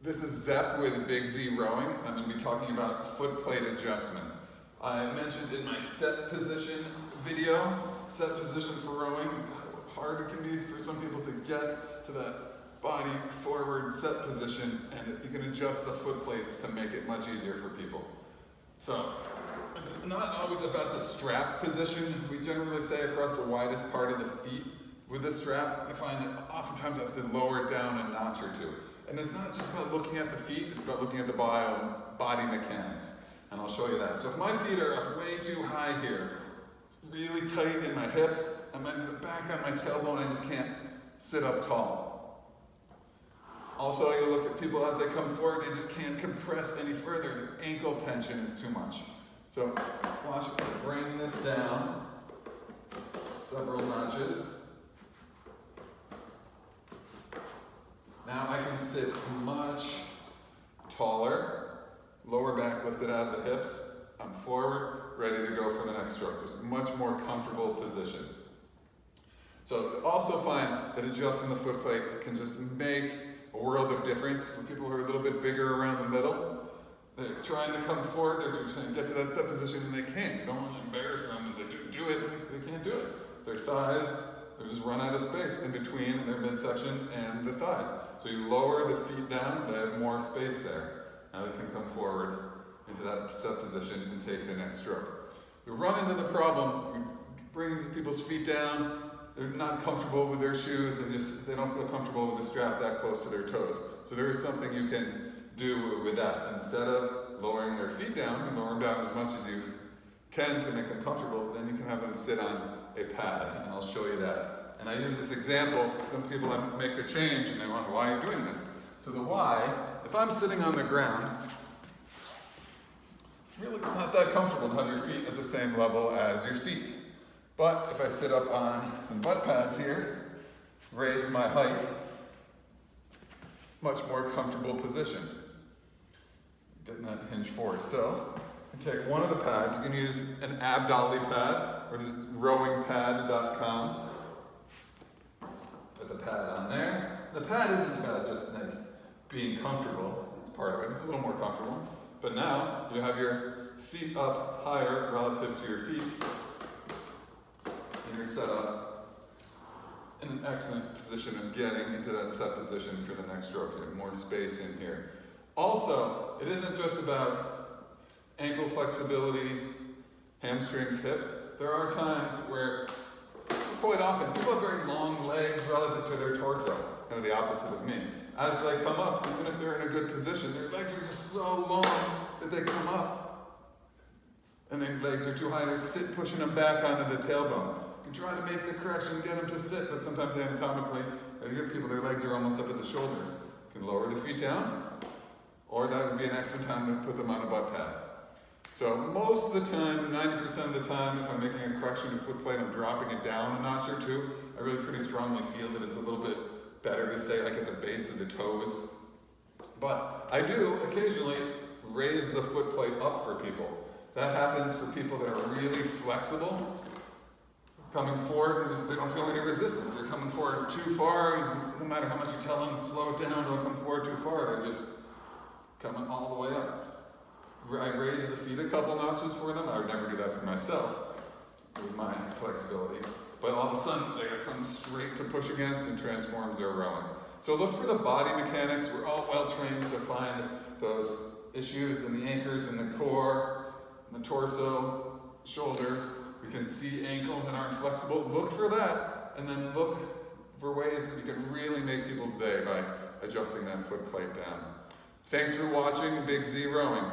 This is Zeph with Big Z Rowing. I'm going to be talking about footplate adjustments. I mentioned in my set position video, set position for rowing, how hard it can be for some people to get to that body forward set position, and you can adjust the foot plates to make it much easier for people. So, it's not always about the strap position. We generally say across the widest part of the feet. With the strap, I find that oftentimes I have to lower it down a notch or two. And it's not just about looking at the feet, it's about looking at the body mechanics. And I'll show you that. So if my feet are up way too high here, it's really tight in my hips, I'm at the back on my tailbone, I just can't sit up tall. Also, you look at people as they come forward, they just can't compress any further. Their ankle tension is too much. So watch it, bring this down several notches. Now I can sit much taller, lower back lifted out of the hips. I'm forward, ready to go for the next stroke. Just much more comfortable position. So also find that adjusting the foot plate can just make a world of difference for people who are a little bit bigger around the middle. They're trying to come forward, they're trying to get to that set position and they can't. You don't want to embarrass them and say, do it. They can't do it. Their thighs, they just run out of space in between their midsection and the thighs. So you lower the feet down, they have more space there. Now they can come forward into that set position and take the next stroke. We run into the problem, we bring people's feet down, they're not comfortable with their shoes, and they don't feel comfortable with the strap that close to their toes. So there is something you can do with that. Instead of lowering their feet down, and lower them down as much as you can to make them comfortable, then you can have them sit on a pad, and I'll show you that. And I use this example, some people make the change and they wonder, why are you doing this? So the why, if I'm sitting on the ground, it's really not that comfortable to have your feet at the same level as your seat. But if I sit up on some butt pads here, raise my height, much more comfortable position. Getting that hinge forward. So, you take one of the pads, you can use an ab dolly pad, or this is rowingpad.com. The pad on there. The pad isn't about just like being comfortable, it's part of it, it's a little more comfortable. But now you have your seat up higher relative to your feet, and you're set up in an excellent position of getting into that set position for the next stroke. You have more space in here. Also, it isn't just about ankle flexibility, hamstrings, hips. There are times where quite often, people have very long legs relative to their torso, kind of the opposite of me. As they come up, even if they're in a good position, their legs are just so long that they come up, and their legs are too high, they sit pushing them back onto the tailbone. You can try to make the correction, get them to sit, but sometimes anatomically, you give people their legs are almost up at the shoulders. You can lower the feet down, or that would be an excellent time to put them on a butt pad. So most of the time, 90% of the time, if I'm making a correction to foot plate, I'm dropping it down a notch or two. I really pretty strongly feel that it's a little bit better to say like at the base of the toes. But I do occasionally raise the foot plate up for people. That happens for people that are really flexible, coming forward, they don't feel any resistance. They're coming forward too far, no matter how much you tell them to slow it down, don't come forward too far, they're just coming all the way up. I raise the feet a couple notches for them. I would never do that for myself with my flexibility. But all of a sudden, they got something straight to push against and transforms their rowing. So look for the body mechanics. We're all well trained to find those issues in the anchors, in the core, in the torso, shoulders. We can see ankles that aren't flexible. Look for that, and then look for ways that you can really make people's day by adjusting that foot plate down. Thanks for watching Big Z Rowing.